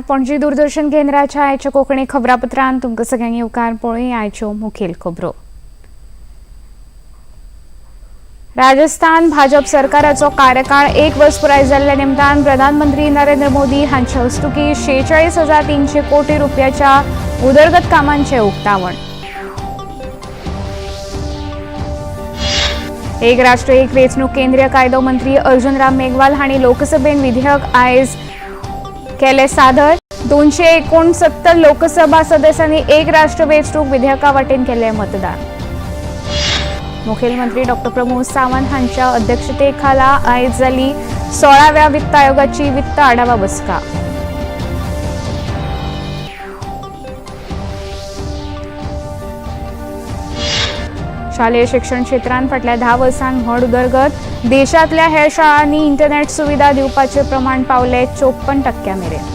पणजी दूरदर्शन केंद्राच्या आयच्या कोंकणी खबरापत्रांत तुमकां सगळ्यांक येवकार पळोवया आयच्यो मुखेल खबरो। राजस्थान भाजप सरकाराचो कार्यकाळ 1 वर्स पुराय जाल्ल्या निमतान प्रधानमंत्री नरेंद्र मोदी हांचे हस्तुकी 46,300 कोटी रुपयाच्या उदरगत कामांचे उक्तावण। एक राष्ट्र एक वेंचणूक केंद्रीय कायदो मंत्री अर्जुन राम मेघवाल हांणी लोकसभेन विधेयक आयज केले सादर। 269 लोकसभा सदस्यांनी एक राष्ट्र वेंचणूक विधेयका वटेन केले मतदान। मुखेलमंत्री डॉ प्रमोद सावंत हांच्या अध्यक्षतेखाला आयज जाली 16व्या वित्त आयोगाची वित्त आढावा बसका। शालेय शिक्षण क्षेत्रांत फाटल्या 10 वर्सांत व्हड उदरगत। देशांतल्या हेर शाळांनी इंटरनेट सुविधा दिवपाचे प्रमाण पावले 54% मेरेन।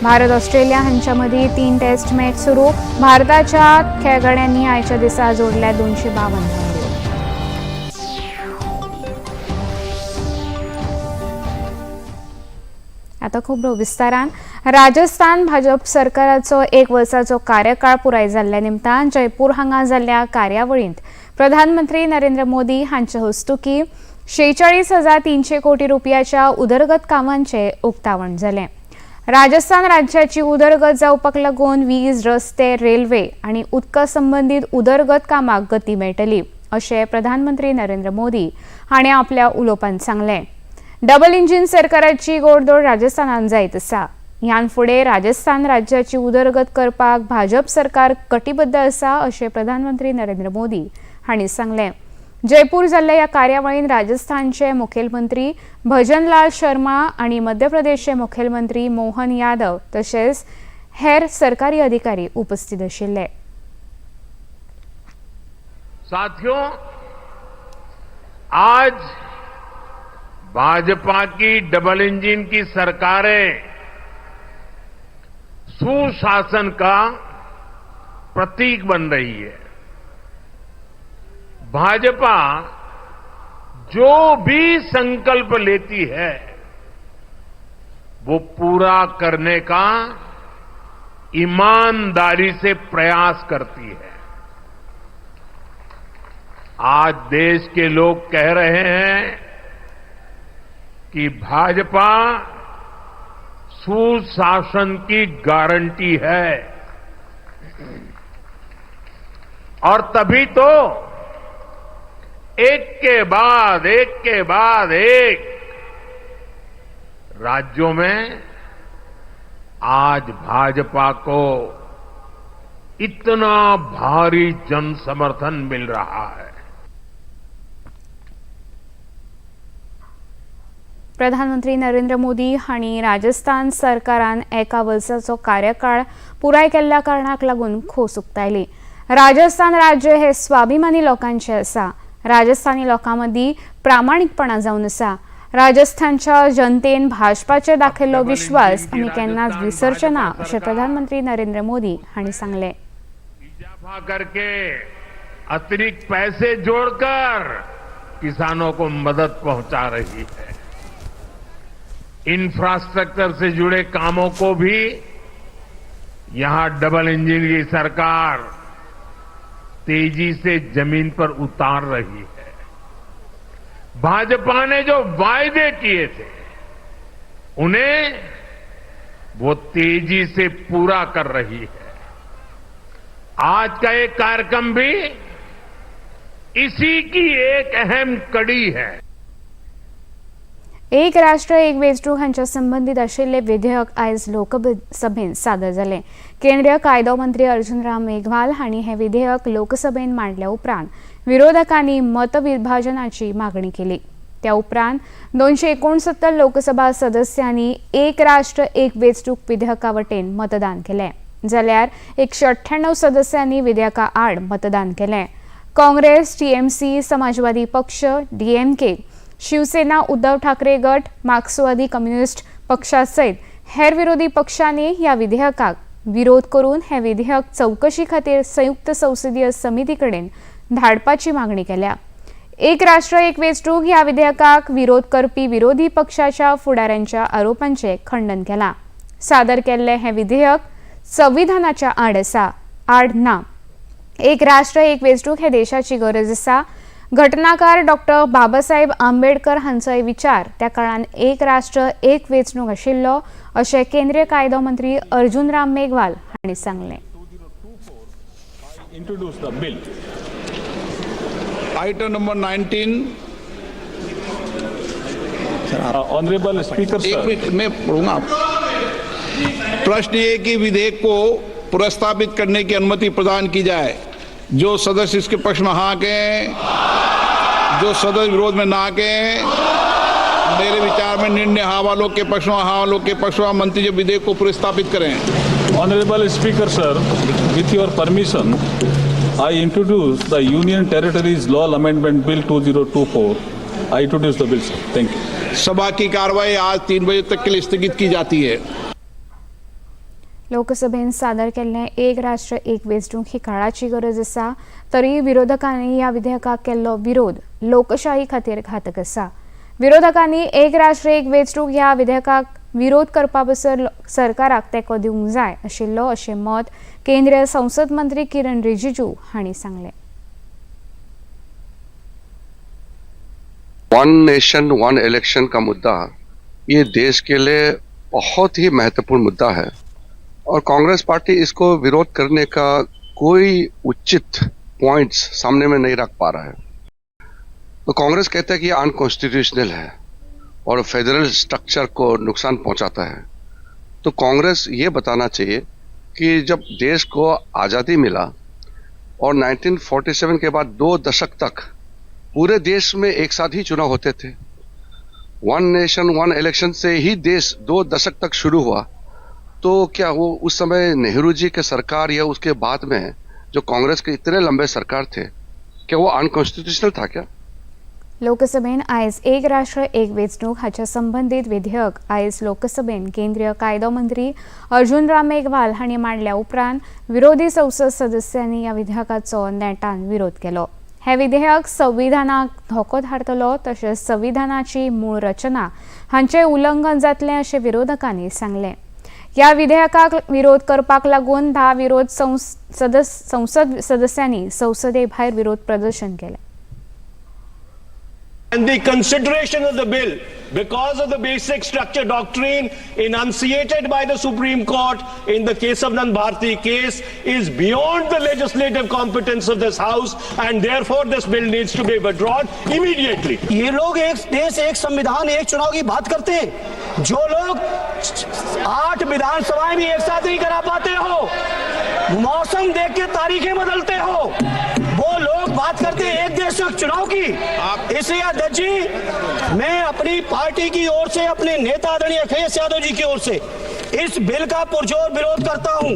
भारत ऑस्ट्रेलिया हांच्या मदीं 3 टेस्ट मॅच सुरू। भारताच्या खेळगड्यांनी आयच्या दिसा जोडल्या 252 धांवड्यो। आता खबरो विस्तारान। राजस्थान भाजप सरकाराचो 1 वर्साचो कार्यकाळ पुराय जाल्ल्या निमतान जयपूर हांगा जाल्ल्या कार्यावळींत प्रधानमंत्री नरेंद्र मोदी हांचे हस्तुकी 46,300 कोटी रुपयाच्या उदरगत कामांचे उक्तावण जालें। राजस्थान राज्याची उदरगत जावपाक लागून वीज, रस्ते, रेल्वे आनी उदका संबंधीत उदरगत कामाक गती मेळटली अशें प्रधानमंत्री नरेंद्र मोदी हांणी आपल्या उलोवपांत सांगलें। डबल इंजिन सरकाराची घोडदौड राजस्थानात जायत आसा। ह्यान फुडें राजस्थान राज्याची उदरगत करपाक भाजप सरकार कटिबद्ध आसा अशें प्रधानमंत्री नरेंद्र मोदी हांणी सांगलें। जयपूर जाल्ल्या ह्या कार्यावळींत राजस्थानचे मुखेलमंत्री भजनलाल शर्मा आनी मध्य प्रदेशचे मुखेलमंत्री मोहन यादव तशेंच हेर सरकारी अधिकारी उपस्थित आशिल्ले। साथियों, आज भाजपा की डबल इंजन की सरकारें सुशासन का प्रतीक बन रही है। भाजपा जो भी संकल्प लेती है वो पूरा करने का ईमानदारी से प्रयास करती है। आज देश के लोग कह रहे हैं कि भाजपा सुशासन की गारंटी है और तभी तो एक के बाद एक राज्यों में आज भाजपा को इतना भारी जन समर्थन मिल रहा है। प्रधानमंत्री नरेंद्र मोदी हांणी राजस्थान सरकारान 1 वर्साचो कार्यकाळ पुराय केल्ल्या कारणाक लागून खोस उक्तायली। राजस्थान राज्य हे स्वाभिमानी लोकांचे आसा। राजस्थानी लोकांमदी प्रामाणिकपणा जावन आसा। राजस्थानच्या जनतेन भाजपाचे दाखयल्लो विश्वास आमी केन्नाच विसरचे ना अशें प्रधानमंत्री नरेंद्र मोदी हांणी सांगलें। इजाफा करके अतिरिक्त पैसे जोड़कर किसानों को मदद पहुंचा रही है। इंफ्रास्ट्रक्चर से जुड़े कामों को भी यहां डबल इंजन की सरकार तेजी से जमीन पर उतार रही है। भाजपा ने जो वायदे किए थे उन्हें वो तेजी से पूरा कर रही है। आज का एक कार्यक्रम भी इसी की एक अहम कड़ी है। एक राष्ट्र एक वेंचणूक हांच्या संबंधित आशिल्ले विधेयक आयज लोकसभेत सादर जालें। केंद्रीय कायदो मंत्री अर्जुन राम मेघवाल हांणी हे विधेयक लोकसभेत मांडल्या उपरांत विरोधकांनी मतविभाजनाची मागणी केली। त्या उपरांत 269 लोकसभा सदस्यांनी एक राष्ट्र एक वेंचणूक विधेयका वटेन मतदान केलें, जाल्यार 198 सदस्यांनी विधेयका आड मतदान केलें। काँग्रेस, टीएमसी, समाजवादी पक्ष, डीएमके, शिवसेना, उद्धव ठाकरे गट, मार्क्सवादी कम्युनिस्ट पक्षासयत हेर विरोधी पक्षांनी ह्या विधेयकाक विरोध करून हे विधेयक चौकशी खातीर संयुक्त संसदीय समिती कडेन धाडपाची मागणी केल्या। एक राष्ट्र एक वेंचणूक ह्या विधेयकाक विरोध करपी विरोधी पक्षाच्या फुडाऱ्यांच्या आरोपांचे खंडन केला। सादर केल्ले हे विधेयक संविधानाच्या आड ना। एक राष्ट्र एक वेंचणूक हे देशाची गरज आसा। घटनाकार डॉक्टर बाबासाहेब आंबेडकर हांचोय विचार त्या काळान एक राष्ट्र एक वेंचणूक आशिल्लो अशें केंद्रीय कायदो मंत्री अर्जुन राम मेघवाल हांणी सांगलें। Introduce the bill. Item number 19. Honorable Speaker, एक sir. मिनट मैं पढ़ूंगा। प्रश्न ये कि विधेयक को प्रस्तावित करने की अनुमति प्रदान की जाए। जो सदस्य इसके पक्ष में हाँ कहें, जो सदस्य विरोध में ना कहें। मेरे विचार में निर्णय हाँ वालों के पक्ष में, हाँ वालों के पक्ष में मंत्री जो विधेयक को प्रस्तावित करें। Honorable Speaker, sir, with your permission, I introduce the Union Territories Law Amendment Bill 2024. I introduce the bill, sir. Thank you. सभा की कार्रवाई आज 3 बजे तक के लिए स्थगित की जाती है। लोकसभेन सादर केल्ले एक राष्ट्र एक वेंचणूक ही काळाची गरज आसा, तरी विरोधकांनी ह्या विधेयकाक केल्लो विरोध लोकशाही खातीर घातक आसा। विरोधकांनी एक राष्ट्र एक वेंचणूक ह्या विधेयकाक विरोध करपा बसर सरकाराक तेंको दिवंक जाय आशिल्लो अशें मत केंद्रीय संसद मंत्री किरण रिजिजू हांणी सांगलें। वन नेशन वन इलेक्शन का मुद्दा ये देश के लिए बहुत ही महत्वपूर्ण मुद्दा है और कांग्रेस पार्टी इसको विरोध करने का कोई उचित पॉइंट्स सामने में नहीं रख पा रहा है। तो कांग्रेस कहता है कि ये अनकॉन्स्टिट्यूशनल है और फेडरल स्ट्रक्चर को नुकसान पहुंचाता है। तो कांग्रेस ये बताना चाहिए कि जब देश को आज़ादी मिला और 1947 के बाद 2 दशक तक पूरे देश में एक साथ ही चुनाव होते थे, वन नेशन वन इलेक्शन से ही देश 2 दशक तक शुरू हुआ, तो क्या वो उस समय नेहरू जी के सरकार या उसके बाद में जो कांग्रेस के इतने लंबे सरकार थे, क्या वो अनकॉन्स्टिट्यूशनल था क्या? लोकसभेन आयज एक राष्ट्र एक वेंचणूक हाच्या संबंधित विधेयक आयज लोकसभेन केंद्रीय कायदो मंत्री अर्जुन राम मेघवाल हांणी मांडल्या उपरांत विरोधी संसद सदस्यांनी ह्या विधेयकाचो नेटान विरोध केलो। हे विधेयक संविधानाक धोको थारतलो तशेंच संविधानाची मूळ रचना हांचें उल्लंघन जातलें अशें विरोधकांनी सांगलें। ह्या विधेयकाक विरोध करपाक लागून 10 विरोध संसद सदस्यांनी संसदे भायर विरोध प्रदर्शन केलें। And the consideration of the bill, because of the basic structure doctrine enunciated by the Supreme Court in the case of Nand Bharti case, is beyond the legislative competence of this House, and therefore this bill needs to be withdrawn immediately. ये लोग एक देश एक संविधान एक चुनाव की बात करते हैं। जो लोग 8 विधानसभाएं भी एक साथ नहीं करा पाते हो, मौसम देख के तारीखें बदलते हो, वो लोग बात करते हैं एक देश एक चुनाव की। इसलिए अध्यक्ष जी, मैं अपनी पार्टी की ओर से, अपने नेता आदरणीय अखिलेश यादव जी की ओर से इस बिल का पुरजोर विरोध करता हूं।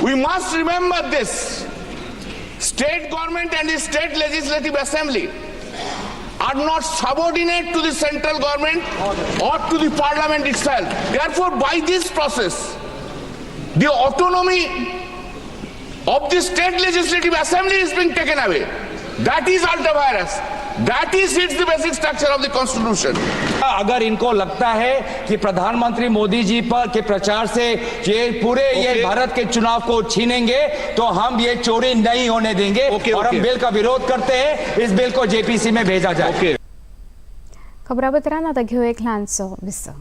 We must remember this. State government and the state legislative assembly are not subordinate to the central government or to the parliament itself. Therefore, by this process, the autonomy of the state legislative assembly is being taken away. That is ultra virus. That is hits the basic structure of the constitution. अगर इनको लगता है कि प्रधानमंत्री मोदी जी पर के प्रचार से ये पूरे ये भारत के चुनाव को छीनेंगे, तो हम ये चोरी नहीं होने देंगे और हम बिल का विरोध करते हैं। इस बिल को जेपीसी में भेजा जाए। खबरापत्रांत आतां घेऊ एक ल्हानसो विसव।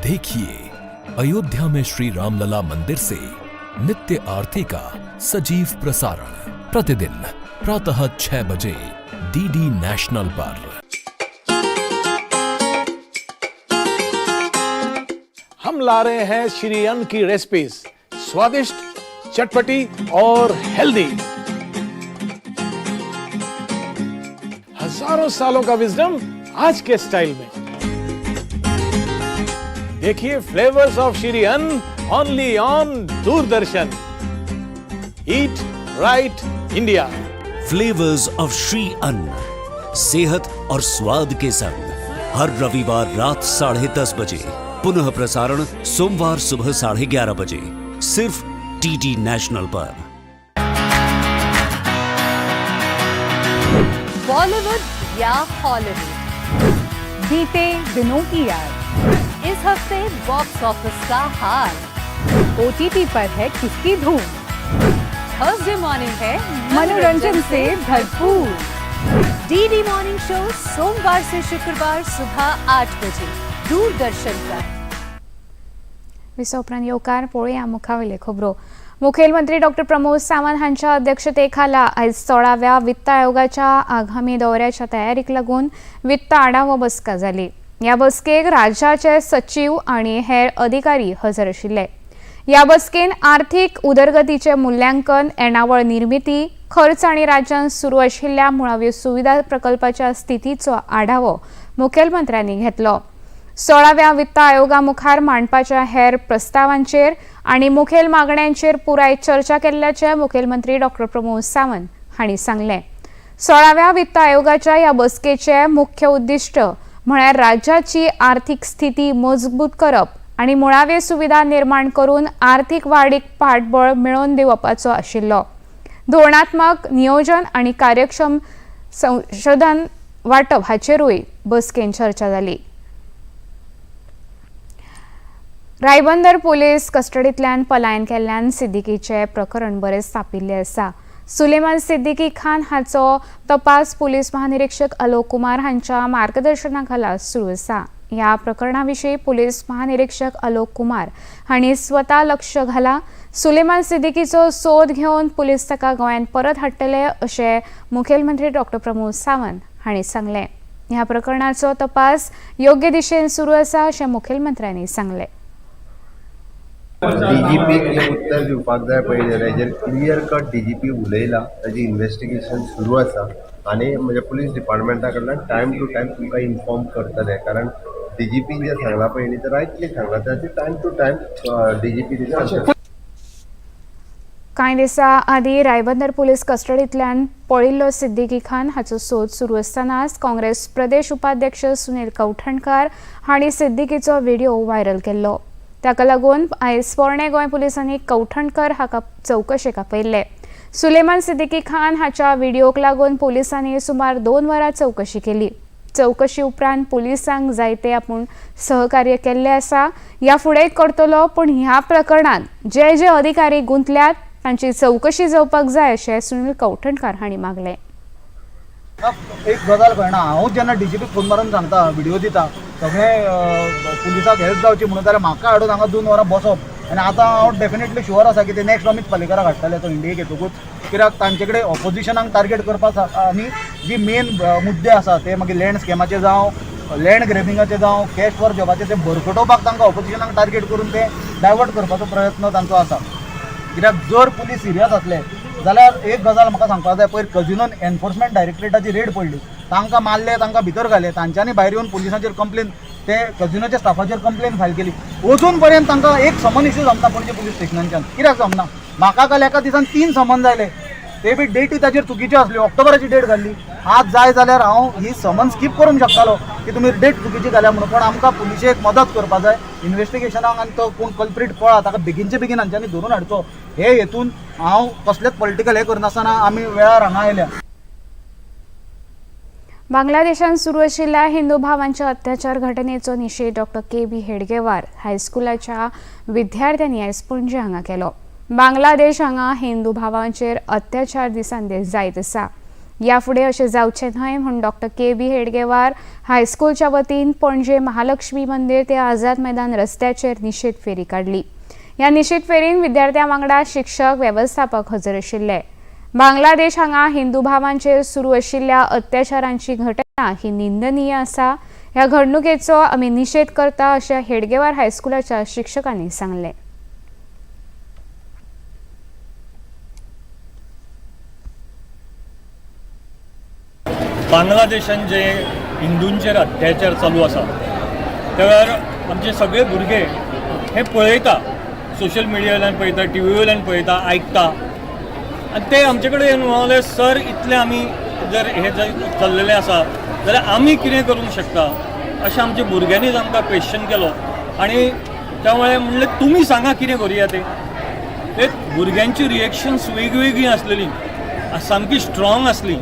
देखिए अयोध्या में श्री रामलला मंदिर से नित्य आरती का सजीव प्रसारण प्रतिदिन प्रातः 6 बजे डीडी नेशनल पर। हम ला रहे हैं श्री अन्न की रेसिपीज, स्वादिष्ट, चटपटी और हेल्दी। हजारों सालों का विजडम आज के स्टाइल में। देखिए फ्लेवर्स ऑफ श्री अन्न only on Doordarshan. Eat right India. Flavours of Shri अन्न, सेहत और स्वाद के संग हर रविवार रात 10:30 बजे, पुनः प्रसारण सोमवार सुबह 11:30 बजे, सिर्फ टीटी नेशनल पर। बॉलीवुड या हॉलीवुड, बीते दिनों की याद, इस हफ्ते बॉक्स ऑफिस का हाल, ओटीटी पर है किसकी धूम, थर्सडे मॉर्निंग है मनोरंजन से भरपूर। डीडी मॉर्निंग शो सोमवार से शुक्रवार सुबह 8 बजे दूरदर्शन पर। विसोपरांत येवकार पळोवया मुखावेले खबरो। मुखेलमंत्री डॉक्टर प्रमोद सावंत हांच्या अध्यक्षतेखाला आयज 16व्या वित्त आयोगाच्या आगामी दौऱ्याच्या तयारीक लागून वित्त आढावो बसका जाली। ह्या बसकेक राज्याचे सचिव आणि हेर अधिकारी हजर आशिल्ले। ह्या बसकेन आर्थीक उदरगतीचे मुल्यांकन, येणावळ निर्मिती, खर्च आणि राज्यांत सुरू आशिल्ल्या मुळाव्यो सुविधा प्रकल्पाच्या स्थितीचो आढावो मुखेलमंत्र्यांनी घेतलो। 16व्या वित्त आयोगा मुखार मांडपाच्या हेर प्रस्तावांचेर आणि मुखेल मागण्यांचेर पुराय चर्चा केल्ल्याचे मुखेलमंत्री डॉक्टर प्रमोद सावंत हांणी सांगले। 16व्या वित्त आयोगाच्या ह्या बसकेचे मुख्य उद्दिष्ट म्हळ्यार राज्याची आर्थीक स्थिती मजबूत करप आणि मुळावे सुविधा निर्माण करून आर्थीक वाडीक पाठबळ मेळोवन दिवपाचो आशिल्लो। धोरणात्मक नियोजन आणि कार्यक्षम संशोधन वाटप हाचेरूय बसकेन चर्चा जाली। रायबंदर पुलीस कस्टडींतल्यान पलायन केल्ल्यान सिद्दीकीचे प्रकरण बरेच तापिल्ले आसा। सुलेमान सिद्दीकी खान हाचो तपास पुलीस महानिरीक्षक आलोक कुमार हांच्या मार्गदर्शनाखाला सुरू आसा। ह्या प्रकरणाविशीं पुलीस महानिरीक्षक आलोक कुमार हांणी स्वता लक्ष घाला। सुलेमान सिद्दीकीचो सोद घेवन पुलीस ताका गोंयांत परत हाडटले अशें मुखेलमंत्री डॉक्टर प्रमोद सावंत हांणी सांगलें। ह्या प्रकरणाचो तपास योग्य दिशेन सुरू आसा अशें मुखेलमंत्र्यांनी सांगलें। डीजीपीक उत्तर दिवपाक जाय पयलें हेजेर क्लियर कट डीजीपी उलयला, ताजी इन्व्हेस्टिगेशन सुरू आसा आनी म्हणजे पुलीस डिपार्टमेंटा कडल्यान टायम टू टायम तुमकां इन्फॉर्म करतले, कारण डीजीपीन जें सांगलां पयलीं तें रायटली सांगलां, ताची टायम टू टायम डीजीपी तेजेर। कांय दिसा आदीं रायबंदर पुलीस कस्टडींतल्यान पळिल्लो सिद्दीकी खान हाचो सोद सुरू आसतनाच काँग्रेस प्रदेश उपाध्यक्ष सुनील कौठणकार हांणी सिद्दीकीचो व्हिडिओ व्हायरल केल्लो। ताका लागून आयज पोरणे गोंय पुलिसांनी कौठणकर हाका चवकशेक आपयल्ले। सुलेमान सिद्दीकी खान हाच्या व्हिडिओक लागून पुलिसांनी सुमार 2 वरां चवकशी केली। चवकशी उपरांत पुलिसांक जायते आपूण सहकार्य केल्ले आसा, ह्या फुडेंय करतलो, पूण ह्या प्रकरणांत जे अधिकारी गुंतल्यात तांची चवकशी जावपाक जाय अशें सुनील कौठणकार हांणी मागलें। एक गजाल कळना, हांव जेन्ना डीजीपीक फोन मारून सांगता, व्हिडिओ दिता, सगळे पुलिसाक हेल्प जावची म्हणून जाल्यार म्हाका हाडून हांगा 2 वरां बसप आनी आतां हांव डेफिनेटली शुअर आसा की ते नेक्स्ट अमित पालेकराक हाडटले तो इंडियेक येतकूच, कित्याक तांचे कडेन ऑपोजिशनाक टार्गेट करपाक आनी जी मेन मुद्दे आसा ते मागीर लँड स्कॅमाचे जावं, लँड ग्रॅबिंगाचे जावं, कॅश फॉर जॉबाचे ते भरकटोवपाक तांकां ऑपोजिशनाक टार्गेट करून ते डायवर्ट करपाचो प्रयत्न तांचो आसा। कित्याक जर पुलीस सिरियस आसले जाल्यार एक गजाल म्हाका सांगपाक जाय, पयर कजिनोन एनफोर्समेंट डायरेक्टरेटाची रेड पडली, तांकां मारले, तांकां भितर घाले, तांच्यांनी भायर येवन पुलिसांचेर कंप्लेन, ते कजिनोच्या स्टाफाचेर कंप्लेन फायल केली। अजून पर्यंत तांकां एक समन इश्यू जमना पणजे पुलीस स्टेशनांच्यान। कित्याक जमना? म्हाका काल एका दिसान 3 समन जाले, ते बी डेटी ताचेर चुकीच्यो आसल्यो, ऑक्टोबराची डेट घाल्ली। आज जाय जाल्यार हांव ही समन स्कीप करूंक शकतालो की तुमी डेट चुकीची घाल्या म्हणून, पण आमकां पुलिशेक मदत करपाक जाय इन्व्हेस्टिगेशनाक, आनी तो कोण कल्प्रीट पळा ताका बेगीनचे बेगीन हांच्यांनी धरून हाडचो। हे हेतून हांव कसलेच पॉलिटिकल हे करनासतना आमी वेळार हांगा आयल्या। बांगलादेशांत सुरू आशिल्ल्या हिंदू भावांच्या अत्याचार घटनेचो निशेध डॉक्टर के.बी. हेडगेवार हायस्कुलाच्या विद्यार्थ्यांनी आयज पणजे हांगा केलो। बांगलादेश हांगा हिंदू भावांचेर अत्याचार दिसान दीस जायत आसा। ह्या फुडें अशें जावचें न्हय म्हूण डॉक्टर के.बी. हेडगेवार हायस्कुलच्या वतीन पणजे महालक्ष्मी मंदिर ते आझाद मैदान रस्त्याचेर निशेध फेरी काडली। ह्या निशेध फेरीन विद्यार्थ्यां वांगडा शिक्षक, वेवस्थापक हजर आशिल्ले। बांगलादेश हांगा हिंदू भावांचेर सुरू आशिल्ल्या अत्याचारांची घटना ही निंदनीय आसा। ह्या घडणुकेचो आमी निशेध करता अशें हेडगेवार हायस्कुलाच्या शिक्षकांनी सांगलें। बांगलादेशान जे हिंदूंचेर अत्याचार चालू आसा त्या वेळार आमचे सगळे भुरगे हे पळयता, सोशल मिडिया वयल्यान पळयता, टीव्ही वयल्यान पळयता, आयकता आनी ते आमचे कडेन म्हणले सर इतले आमी जर हे चल्लेले आसा जाल्यार आमी कितें करूंक शकता अशें आमच्या भुरग्यांनीच आमकां क्वेश्चन केलो. आनी त्यामुळे म्हणले तुमी सांगा कितें करुया ते भुरग्यांची रिएक्शन्स वेगवेगळी आसलेली, सामकी स्ट्रॉंग आसली.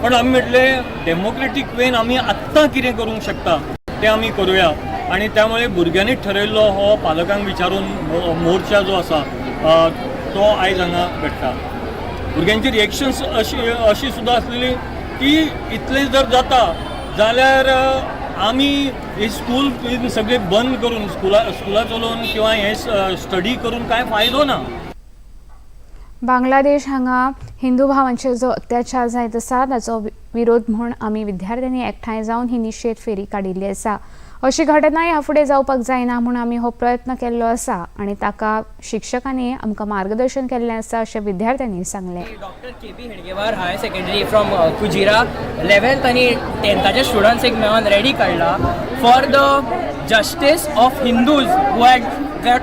पण आमी म्हटले डेमोक्रेटीक वेन आमी आत्तां कितें करूंक शकता तें आमी करुया. आणि त्यामुळे भुरग्यांनी ठरयल्लो हो पालकांक विचारून मोर्चा जो आसा तो आयज हांगा घडटा. भुरग्यांची रिएक्शन्स अशी सुद्दां आसलेली की इतलें जर जाता जाल्यार आमी हे स्कूल सगळे बंद करून स्कुला चलोवन किंवा हे स्टडी करून कांय फायदो ना. बांगलादेश हांगा हिंदू भावांचेर जो अत्याचार जायत आसा ताचो विरोध म्हूण आमी विद्यार्थ्यांनी एकठांय जावन ही निशेध फेरी काडिल्ली आसा. अशी घटना ह्या फुडें जावपाक जायना म्हूण आमी हो प्रयत्न केल्लो आसा आनी ताका शिक्षकांनी आमकां मार्गदर्शन केल्लें आसा अशें विद्यार्थ्यांनी सांगलें. Doctor K B. Hedgewar higher secondary from Kujira 11th आनी 10th स्टुडंट्स एक मेळोन रॅली काडला for the justice of Hindus who had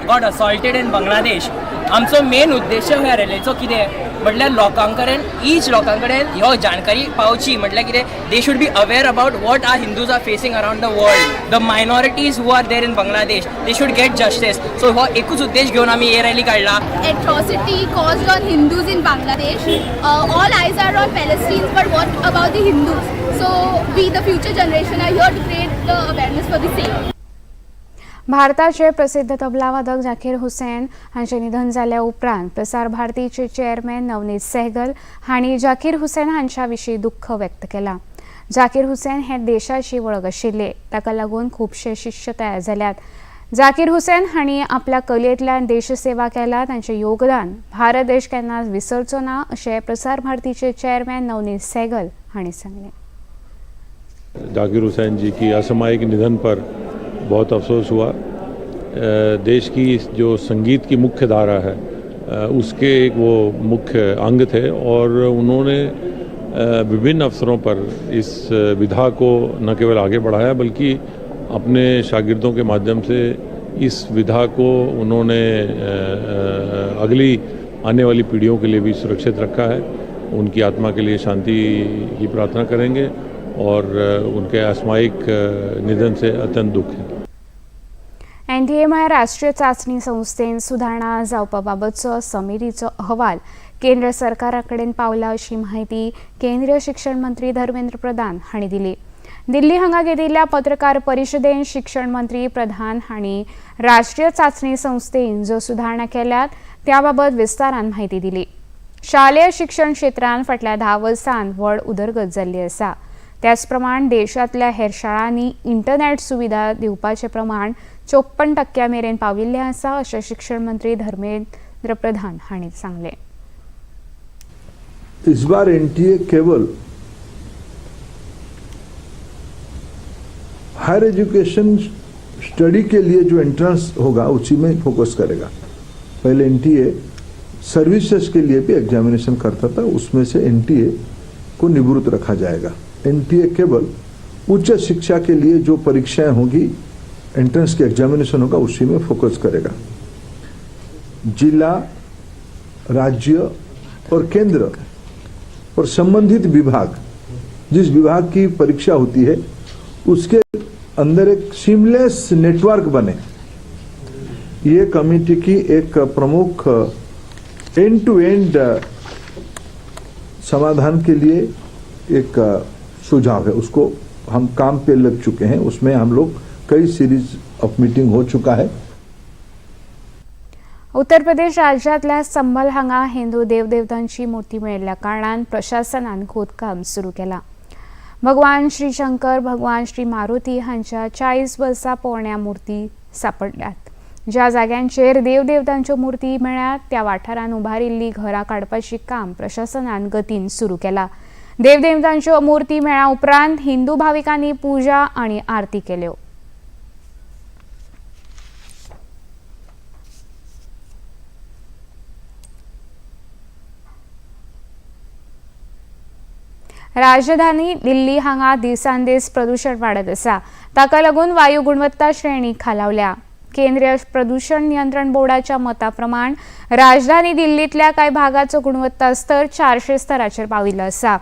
got assaulted in Bangladesh. आमचो मेन उद्देश ह्या रॅलीचो कितें म्हटल्यार लोकां कडेन लोकां कडेन ह्यो जानकारी पावची. म्हटल्यार कितें they should be aware about what are Hindus are facing around the world, the minorities who are there in Bangladesh, they should get justice. So हो एकूच उद्देश घेवन आमी हे रॅली काडला. Atrocity caused on Hindus in Bangladesh. All eyes are on Palestine, but what about the Hindus? So we, the future generation, are here to create the awareness for the same. भारताचे प्रसिद्ध तबलावादक जाकीर हुसैन हांचें निधन जाल्या उपरांत प्रसार भारतीचे चेअरमॅन नवनीत सहगल हांणी जाकीर हुसैन हांच्या विशीं दुख्ख व्यक्त केलां. जाकीर हुसैन हे देशाची वळख आशिल्ले, ताका लागून खुबशे शिश्य तयार जाल्यात. जाकीर हुसैन हांणी आपल्या कलेंतल्यान देशसेवा केला, तांचें योगदान भारत देश केन्नाच विसरचो ना अशें प्रसार भारतीचे चेअरमॅन नवनीत सहगल हांणी सांगलें. जाकिर हुसैन जी की असामयिक निधन पर बहुत अफसोस हुआ. देश की जो संगीत की मुख्य धारा है उसके एक वो मुख्य अंग थे और उन्होंने विभिन्न अवसरों पर इस विधा को न केवल आगे बढ़ाया बल्कि अपने शागिर्दों के माध्यम से इस विधा को उन्होंने अगली आने वाली पीढ़ियों के लिए भी सुरक्षित रखा है. उनकी आत्मा के लिए शांति की प्रार्थना करेंगे और उनके असामयिक निधन से अत्यंत दुख है. NTA म्हळ्यार राष्ट्रीय चांचणी संस्थेन सुधारणा जावपा बाबतचो समितीचो अहवाल केंद्र सरकारा कडेन पावला अशी माहिती केंद्रीय शिक्षण मंत्री धर्मेंद्र प्रधान हांणी दिली. दिल्ली हांगा घेतिल्ल्या पत्रकार परिशदेंत शिक्षण मंत्री प्रधान हांणी राष्ट्रीय चांचणी संस्थेन ज्यो सुधारणा केल्यात त्या बाबत विस्तारान माहिती दिली. शालेय शिक्षण क्षेत्रांत फाटल्या 10 वर्सांत व्हड उदरगत जाल्ली आसा. त्याच प्रमाण देशांतल्या हेर शाळांनी इंटरनेट सुविधा दिवपाचें प्रमाण 54% मेरेन पाविल्लें आसा अशें शिक्षण मंत्री धर्मेंद्र प्रधान हांणी सांगलें. इस बार NTA केवल हायर एजुकेशन स्टडी के लिए जो एंट्रेंस होगा उसी में फोकस करेगा. पहले NTA सर्विसेज के लिए भी एग्जामिनेशन करता था, उसमें से NTA को निवृत्त रखा जाएगा. NTA केवल उच्च शिक्षा के लिए जो परीक्षाएं होगी, एंट्रेंस के एग्जामिनेशन होगा, उसी में फोकस करेगा. जिला, राज्य और केंद्र और संबंधित विभाग, जिस विभाग की परीक्षा होती है उसके अंदर एक सीमलेस नेटवर्क बने, ये कमेटी की एक प्रमुख एंड टू एंड समाधान के लिए एक सुझाव है. उसको हम काम पे लग चुके हैं. उसमें हम लोग कई सीरीज ऑफ मीटिंग हो चुका है. उत्तर प्रदेश राज्यांतल्या संबल हांगा हिंदू देवदेवतांची मूर्ती मेळिल्ल्या कारणान प्रशासनान खोदकाम सुरू केलां. भगवान श्री शंकर, भगवान श्री मारुती हांच्या 40 वर्सां पोरण्या मूर्ती सापडल्यात. ज्या जाग्यांचेर देवदेवतांच्यो मूर्ती मेळ्ळ्यात त्या वाठारांत उबारिल्लीं घरां काडपाची काम प्रशासनान गतीन सुरू केलां. देवदेवतांच्यो मूर्ती मेळ्ळ्या उपरांत हिंदू भाविकांनी पुजा आनी आरती केल्यो. राजधानी दिल्ली हांगा दिसान दीस प्रदूषण वाडत आसा, ताका लागून वायू गुणवत्ता श्रेणी खालावल्या. केंद्रीय प्रदूषण नियंत्रण बोर्डाच्या मता प्रमाण राजधानी दिल्लीतल्या कांय भागाचो गुणवत्ता स्तर 400 स्तराचेर पाविल्लो आसा.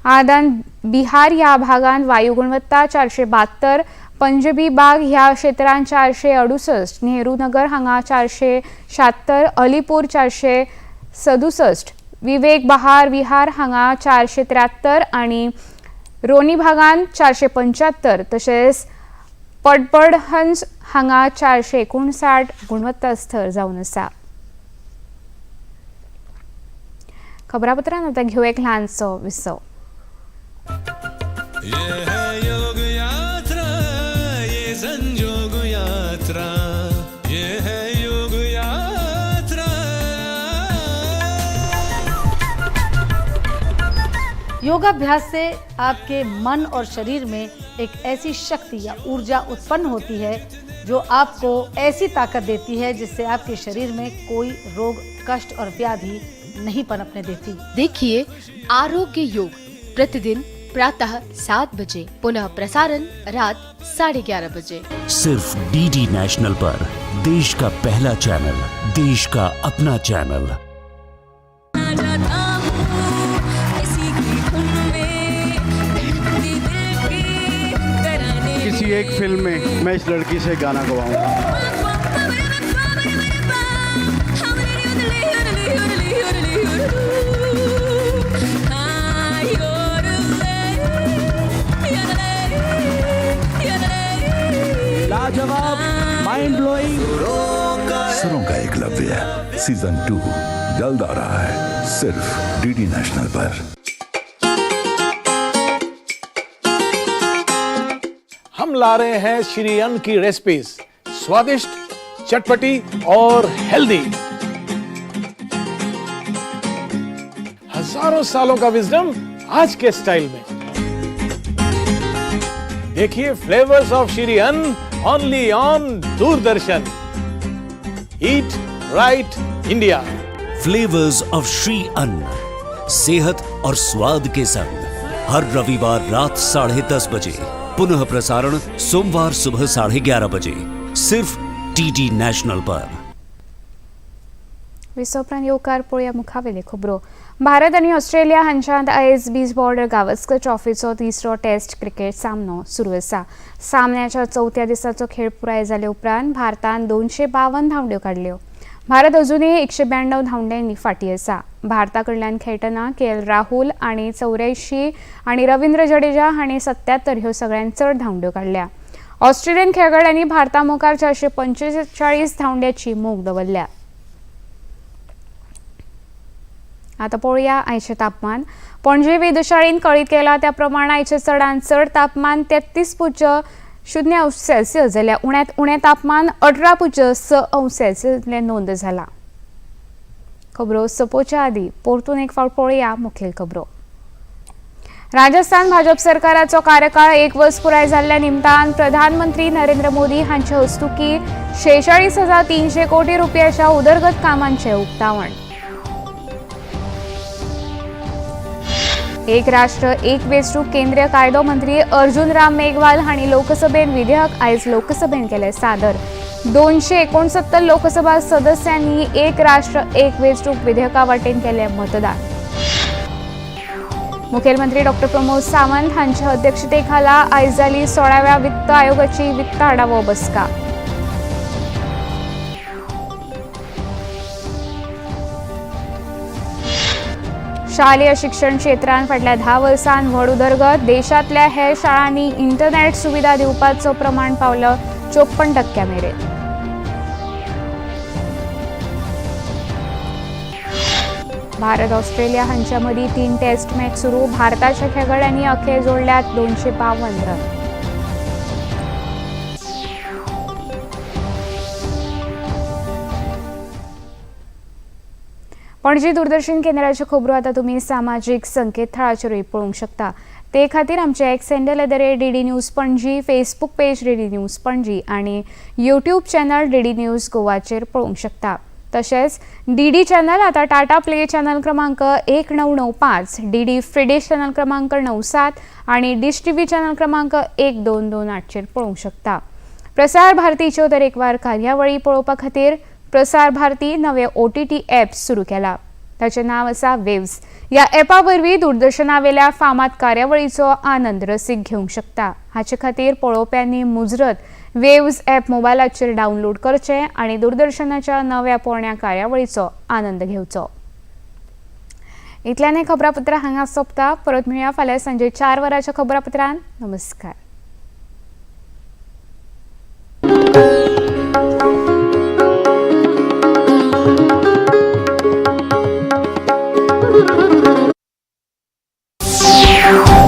आदान बिहार ह्या भागांत वायू गुणवत्ता 472, पंजाबी बाग ह्या क्षेत्रांत 468, नेहरू नगर हांगा 476, अलीपूर 467, विवेक बहार विहार हांगा 473 आणि रोनी भागांत 475, तशेंच पटपडहंज हांगा 459 गुणवत्ता स्तर जावन आसा. खबरापत्रांत आतां घेऊ एक ल्हानसो विसव. योगाभ्यास से आपके मन और शरीर में एक ऐसी शक्ति या ऊर्जा उत्पन्न होती है जो आपको ऐसी ताकत देती है जिससे आपके शरीर में कोई रोग, कष्ट और व्याधि नहीं पनपने देती. देखिए आरोग्य योग प्रतिदिन प्रातः 7 बजे, पुनः प्रसारण रात 11:30 बजे. सिर्फ डीडी नेशनल पर, देश का पहला चैनल, देश का अपना चैनल. किसी एक फिल्म में मैं इस लड़की से गाना गवाऊंगा. लाजवाब, माइंड ब्लोइंग. सुरों का एकलव्य सीजन 2 जल्द आ रहा है, सिर्फ डीडी नेशनल पर. हम ला रहे हैं श्री अन्न की रेसिपीज, स्वादिष्ट, चटपटी और हेल्दी. हजारों सालों का विजडम आज के स्टाइल में. देखिए फ्लेवर्स ऑफ श्री अन्न only on Doordarshan. Eat right India. Flavours of Shri अन्न, सेहत और स्वाद के संग हर रविवार रात 10:30 बजे, पुनः प्रसारण सोमवार सुबह 11:30 बजे, सिर्फ डीडी नेशनल पर. विसोपरांत येवकार पळोवया मुखावेले खबरो. भारत आनी ऑस्ट्रेलिया हांच्यात आयज बीच बॉर्डर गावस्कर ट्रॉफीचो तिसरो टेस्ट क्रिकेट सामनो सुरू आसा. सामन्याच्या 4थ्या दिसाचो खेळ पुराय जाले उपरांत भारतान 252 धांवड्यो काडल्यो. भारत अजूनही 192 धांवड्यांनी फाटी आसा. भारता कडल्यान खेळटना केएल राहुल आणि 84 आणि रवींद्र जडेजा हांणी 77 ह्यो सगळ्यांत चड धांवड्यो काडल्या. ऑस्ट्रेलियन खेळगड्यांनी भारता मुखार 445 धांवड्याची मोख दवरल्या. आता पळोवया आयचे तापमान. पणजे वेधशाळेन कळीत केला त्या प्रमाण आयचे चडांत चड तापमान 33.0 अंश सेल्सियस जाल्यार उण्यांत उणें तापमान 18.6 अंश सेल्सियस नोंद जाला. खबरो सोंपोवच्या आदी परतून एक फावट पळोवया मुखेल खबरो. राजस्थान भाजप सरकाराचो कार्यकाळ 1 वर्स पुराय जाल्ल्या निमतान प्रधानमंत्री नरेंद्र मोदी हांचे हस्तुकी 46,300 कोटी रुपयाच्या उदरगत कामांचे उक्तावण. एक राष्ट्र एक वेंचणूक केंद्रीय कायदो मंत्री अर्जुन राम मेघवाल हांणी लोकसभेत विधेयक आयज लोकसभेत केले सादर. 269 लोकसभा सदस्यांनी एक राष्ट्र एक वेंचणूक विधेयका वाटेन केले मतदान. मुखेलमंत्री डॉक्टर प्रमोद सावंत हांच्या अध्यक्षतेखाला आयज जाली 16व्या वित्त आयोगाची वित्त आढावो बसका. शालेय शिक्षण क्षेत्रांत फाटल्या 10 वर्सांत व्हड उदरगत. देशांतल्या हेर शाळांनी इंटरनेट सुविधा दिवपाचो प्रमाण पावलो 54% मेरेन. भारत ऑस्ट्रेलिया हांच्या मदीं 3 टेस्ट मॅच सुरू. भारताच्या खेळगड्यांनी अखेर जोडल्यात 252 रन. पणजी दूरदर्शन केंद्राच्यो खबरो आतां तुमी सामाजीक संकेतथळाचेरूय पळोवंक शकता. ते खातीर आमचे x handle @DD news Panaji, Facebook page DD news Panaji आणि यूट्यूब चॅनल DD न्यूज गोवाचेर पळोवंक शकता. तसेच DD चॅनल आता टाटा प्ले चॅनल क्रमांक 1995, DD फ्री डिश चॅनल क्रमांक 97 आणि डिश TV चॅनल क्रमांक 1228 चेर पळोवंक शकता. प्रसार भारतीच्यो तरेकवार कार्यावळी पळोवपा खातीर प्रसार भारती नवे OTT ॲप सुरू केला. ताचें नांव आसा वेव्स. ह्या ॲपा वरवीं दूरदर्शना वेल्या फामाद कार्यावळीचो आनंद रसीक घेवंक शकता. हाचे खातीर पळोवप्यांनी मुजरत वेव्स ॲप मोबायलाचेर डावनलोड करचें आनी दूरदर्शनाच्या नव्या पोरण्या कार्यावळीचो आनंद घेवचो. इतल्यान हें खबरापत्र हांगा सोंपता. परत मेळया फाल्यां सांजे 4 वरांच्या खबरापत्रांत. नमस्कार. Yeah.